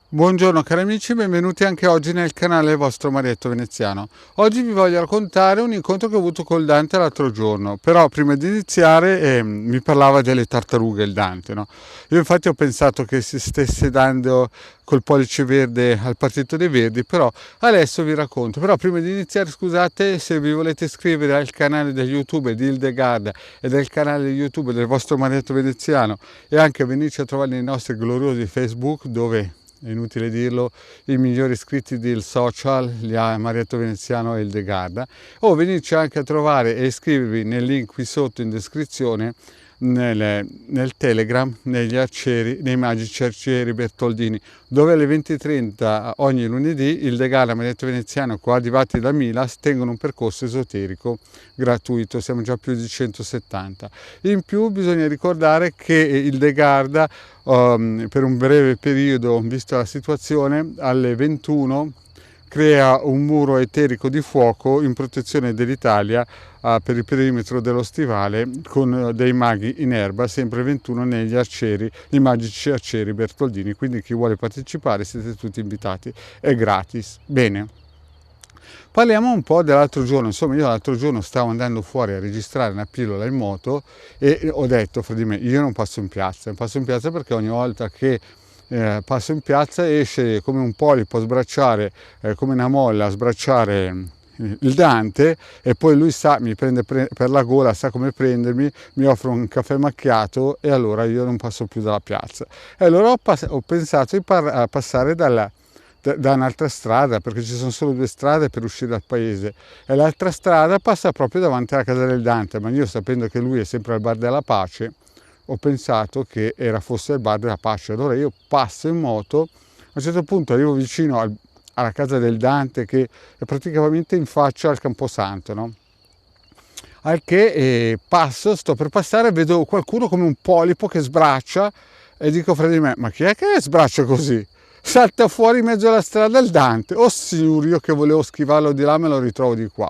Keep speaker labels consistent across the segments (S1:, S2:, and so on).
S1: Buongiorno cari amici, benvenuti anche oggi nel canale vostro Marietto Veneziano. Oggi vi voglio raccontare un incontro che ho avuto col Dante l'altro giorno, però prima di iniziare mi parlava delle tartarughe il Dante, no? Io infatti ho pensato che si stesse dando col pollice verde al Partito dei Verdi, però adesso vi racconto. Però prima di iniziare scusate se vi volete iscrivere al canale di YouTube di Hildegarda e del canale YouTube del vostro Marietto Veneziano e anche venirci a trovare nei nostri gloriosi Facebook dove è inutile dirlo, i migliori iscritti del social, li ha Marietto Veneziano e Hildegarda, o venirci anche a trovare e iscrivervi nel link qui sotto in descrizione nel Telegram, nei magici arcieri Bertoldini, dove alle 20:30 ogni lunedì Hildegarda e Marietto Veneziano, coadiuvati da Milas, tengono un percorso esoterico gratuito, siamo già più di 170. In più bisogna ricordare che Hildegarda per un breve periodo, vista la situazione, alle 21 crea un muro eterico di fuoco in protezione dell'Italia per il perimetro dello stivale con dei maghi in erba, sempre 21 negli arcieri, i magici arcieri Bertoldini, quindi chi vuole partecipare siete tutti invitati, è gratis. Bene. Parliamo un po' dell'altro giorno, insomma io l'altro giorno stavo andando fuori a registrare una pillola in moto e ho detto fra di me, io non passo in piazza perché ogni volta che passo in piazza esce come un polipo a sbracciare, come una molla a sbracciare il Dante e poi lui sa, mi prende per la gola, sa come prendermi, mi offre un caffè macchiato e allora io non passo più dalla piazza. E allora ho pensato di passare da un'altra strada, perché ci sono solo due strade per uscire dal paese e l'altra strada passa proprio davanti alla casa del Dante, ma io sapendo che lui è sempre al bar della pace ho pensato che fosse il bar della pace. Allora io passo in moto, a un certo punto arrivo vicino alla casa del Dante che è praticamente in faccia al Camposanto, no? Al che sto per passare e vedo qualcuno come un polipo che sbraccia e dico fra di me, ma chi è che sbraccia così? Salta fuori in mezzo alla strada il Dante, oh signore, io che volevo schivarlo di là me lo ritrovo di qua.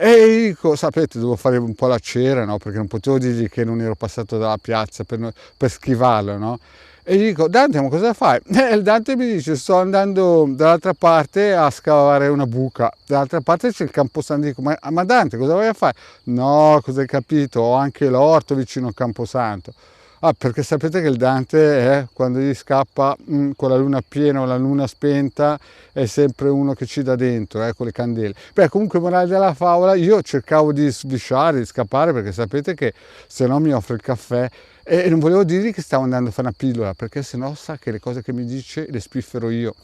S1: E dico, sapete, devo fare un po' la cera, no? Perché non potevo dirgli che non ero passato dalla piazza per schivarlo, no? E gli dico, Dante, ma cosa fai? E il Dante mi dice, sto andando dall'altra parte a scavare una buca. Dall'altra parte c'è il Camposanto. Dico, ma Dante, cosa vai a fare? No, cosa hai capito? Ho anche l'orto vicino al Camposanto. Ah, perché sapete che il Dante quando gli scappa con la luna piena o la luna spenta è sempre uno che ci dà dentro, con le candele. Beh, comunque morale della favola, io cercavo di svisciare, di scappare perché sapete che se no mi offre il caffè e non volevo dirgli che stavo andando a fare una pillola perché se no sa che le cose che mi dice le spiffero io.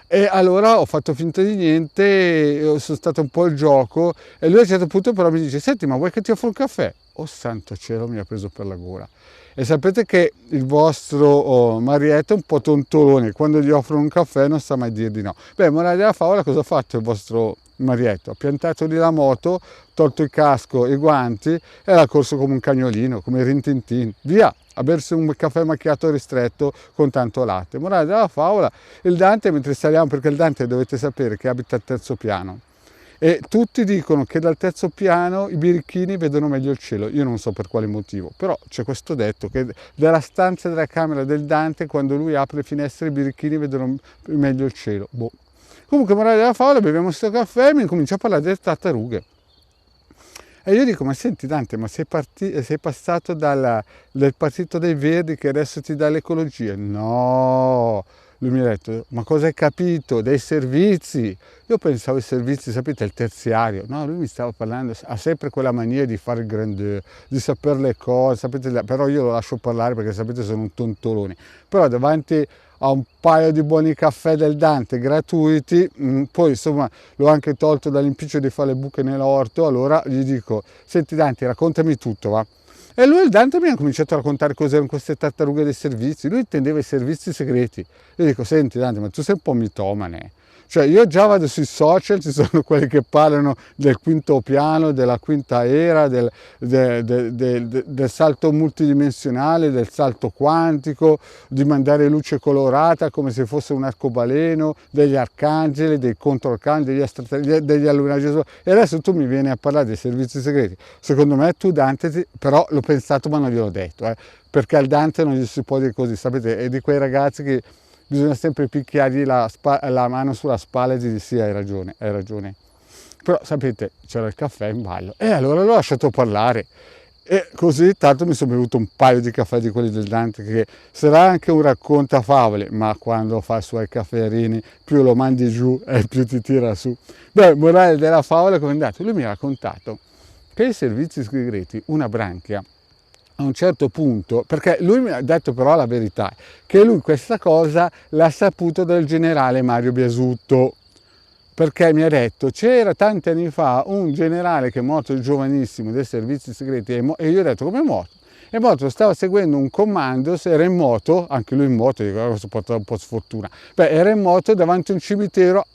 S1: E allora ho fatto finta di niente, sono stato un po' il gioco e lui a un certo punto però mi dice, senti, ma vuoi che ti offro un caffè? Oh santo cielo, mi ha preso per la gola. E sapete che il vostro Marietto è un po' tontolone, quando gli offrono un caffè non sa mai dir di no. Beh, morale della favola, cosa ha fatto il vostro Marietto? Ha piantato lì la moto, tolto il casco e i guanti e l'ha corso come un cagnolino, come Rintintin, via, a bersi un caffè macchiato ristretto con tanto latte. Morale della favola, il Dante, mentre saliamo, perché il Dante dovete sapere che abita al terzo piano, e tutti dicono che dal terzo piano i birichini vedono meglio il cielo. Io non so per quale motivo, però c'è questo detto che dalla stanza della camera del Dante, quando lui apre le finestre, i birichini vedono meglio il cielo. Boh. Comunque, morale della favola, beviamo questo caffè e mi comincia a parlare delle tartarughe. E io dico, ma senti Dante, ma sei passato dal partito dei Verdi che adesso ti dà l'ecologia? No, lui mi ha detto, ma cosa hai capito? Dei servizi. Io pensavo ai servizi, sapete, il terziario. No, lui mi stava parlando, ha sempre quella mania di fare il grandeur, di sapere le cose, sapete, però io lo lascio parlare perché sapete sono un tontolone. Però davanti a un paio di buoni caffè del Dante gratuiti, poi insomma l'ho anche tolto dall'impiccio di fare le buche nell'orto, allora gli dico, senti Dante, raccontami tutto, va? E lui il Dante mi ha cominciato a raccontare cos'erano queste tartarughe dei servizi, lui intendeva i servizi segreti. Io dico, senti Dante, ma tu sei un po' mitomane. Cioè io già vado sui social, ci sono quelli che parlano del quinto piano, della quinta era, del salto multidimensionale, del salto quantico, di mandare luce colorata come se fosse un arcobaleno, degli arcangeli, dei controarcangeli, degli allunaggi. E adesso tu mi vieni a parlare dei servizi segreti. Secondo me tu Dante, però l'ho pensato ma non gliel'ho detto, perché al Dante non gli si può dire così, sapete, è di quei ragazzi che bisogna sempre picchiargli la mano sulla spalla e dirgli sì, hai ragione, hai ragione. Però sapete, c'era il caffè in ballo e allora l'ho lasciato parlare. E così tanto mi sono bevuto un paio di caffè di quelli del Dante, che sarà anche un raccontafavole, ma quando fa i suoi cafferini più lo mandi giù e più ti tira su. Beh, morale della favola, come è andato? Lui mi ha raccontato che i servizi segreti, una branchia, a un certo punto, perché lui mi ha detto però la verità, che lui questa cosa l'ha saputo dal generale Mario Biasutto, perché mi ha detto c'era tanti anni fa un generale che è morto giovanissimo dei servizi segreti e io ho detto come è morto? È morto, stava seguendo un comando, era in moto, anche lui in moto, dico, questo porta un po' sfortuna, beh, era in moto davanti a un cimitero,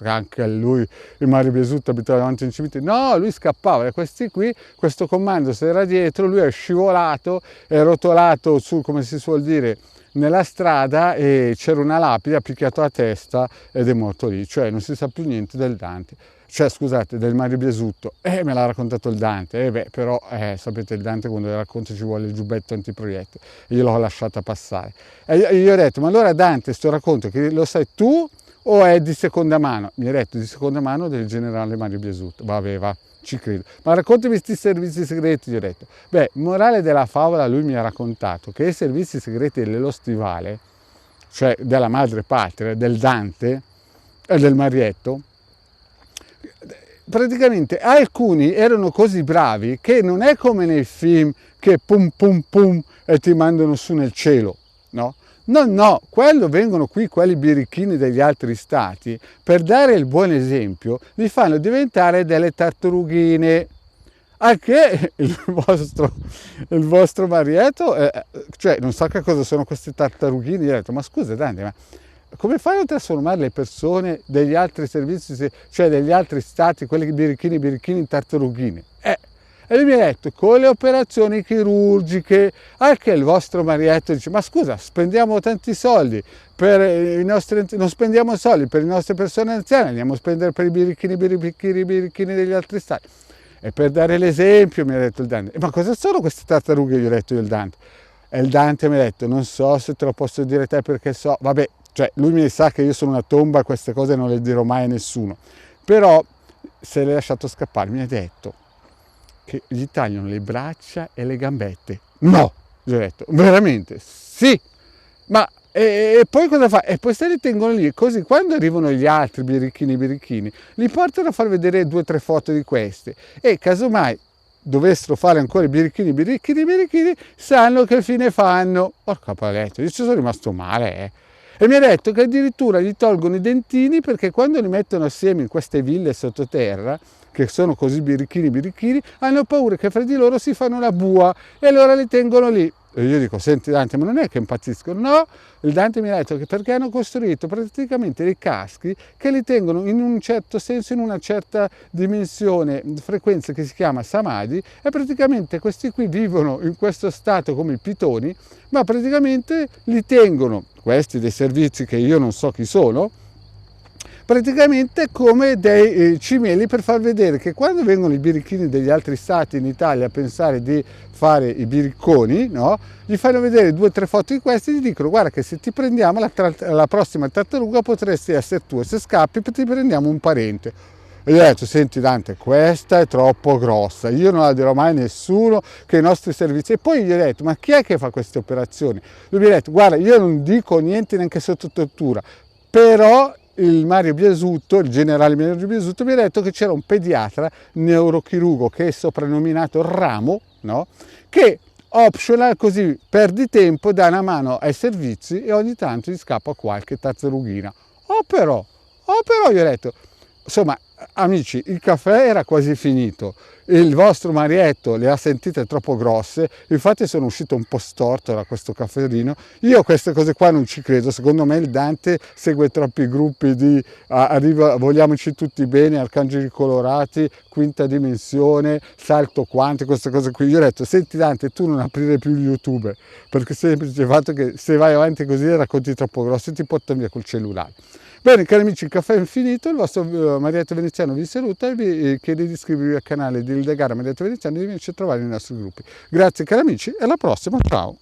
S1: anche a lui, il Mario Biasutto abitava davanti a un cimitero, no, lui scappava, e questi qui, questo comando se era dietro, lui è scivolato, è rotolato su, come si suol dire, nella strada e c'era una lapide, ha picchiato la testa ed è morto lì, cioè non si sa più niente del Dante, cioè scusate, del Mario Biasutto, me l'ha raccontato il Dante, però sapete il Dante quando le racconta ci vuole il giubbetto antiproiettile, io l'ho lasciata passare, e io gli ho detto ma allora Dante sto racconto che lo sai tu o è di seconda mano? Mi ha detto di seconda mano del generale Mario Biasutto, vabbè va. Ci credo. Ma raccontami questi servizi segreti, gli ho detto. Beh, morale della favola, lui mi ha raccontato che i servizi segreti dello Stivale, cioè della madre patria, del Dante e del Marietto, praticamente alcuni erano così bravi che non è come nei film che pum pum pum e ti mandano su nel cielo, no? No, quello vengono qui, quelli birichini degli altri stati, per dare il buon esempio, li fanno diventare delle tartarughine. Anche il vostro Marietto, cioè non so che cosa sono queste tartarughine, gli ho detto, ma scusa Dante, ma come fai a trasformare le persone degli altri servizi, cioè degli altri stati, quelli birichini, in tartarughine? E lui mi ha detto, con le operazioni chirurgiche, anche il vostro Marietto dice, ma scusa, spendiamo tanti soldi per i nostri, non spendiamo soldi per le nostre persone anziane, andiamo a spendere per i birichini degli altri stati. E per dare l'esempio mi ha detto il Dante, ma cosa sono queste tartarughe? Gli ho detto io il Dante. E il Dante mi ha detto, non so se te lo posso dire te perché so, vabbè, cioè lui mi sa che io sono una tomba, queste cose non le dirò mai a nessuno. Però se l'è lasciato scappare, mi ha detto che gli tagliano le braccia e le gambette. No, gli ho detto, veramente, sì, ma e poi cosa fa? E poi se li tengono lì, così quando arrivano gli altri birichini, li portano a far vedere 2 o 3 foto di queste e casomai dovessero fare ancora i birichini, sanno che fine fanno. Porca paletta, io ci sono rimasto male, E mi ha detto che addirittura gli tolgono i dentini perché quando li mettono assieme in queste ville sottoterra, che sono così birichini, hanno paura che fra di loro si fanno la bua e allora li tengono lì. E io dico, senti Dante, ma non è che impazziscono? No, il Dante mi ha detto che perché hanno costruito praticamente dei caschi che li tengono in un certo senso, in una certa dimensione, frequenza che si chiama Samadhi, e praticamente questi qui vivono in questo stato come i pitoni, ma praticamente li tengono, questi dei servizi che io non so chi sono, praticamente come dei cimeli per far vedere che quando vengono i birichini degli altri stati in Italia a pensare di fare i biricconi, no? Gli fanno vedere 2 o 3 foto di questi e gli dicono guarda che se ti prendiamo la prossima tartaruga potresti essere tu e se scappi ti prendiamo un parente. E gli ho detto, senti Dante, questa è troppo grossa, io non la dirò mai a nessuno che i nostri servizi... E poi gli ho detto, ma chi è che fa queste operazioni? Lui mi ha detto, guarda, io non dico niente neanche sotto tortura, però il Mario Biasutto, il generale Mario Biasutto, mi ha detto che c'era un pediatra neurochirurgo che è soprannominato Ramo, no? Che optional, così perdi tempo, dà una mano ai servizi e ogni tanto gli scappa qualche tartarughina. Però, gli ho detto, insomma, amici, il caffè era quasi finito, il vostro Marietto le ha sentite troppo grosse, infatti sono uscito un po' storto da questo cafferino. Io a queste cose qua non ci credo, secondo me il Dante segue troppi gruppi di vogliamoci tutti bene, arcangeli colorati, quinta dimensione, salto quantico, queste cose qui. Io ho detto, senti Dante, tu non aprire più YouTube, perché semplice il fatto che se vai avanti così racconti troppo grossi ti portano via col cellulare. Bene cari amici, il caffè è finito, il vostro Marietto Veneziano vi saluta e vi chiede di iscrivervi al canale di Ildegara Marietto Veneziano e di venirci a trovare nei nostri gruppi. Grazie cari amici e alla prossima, ciao!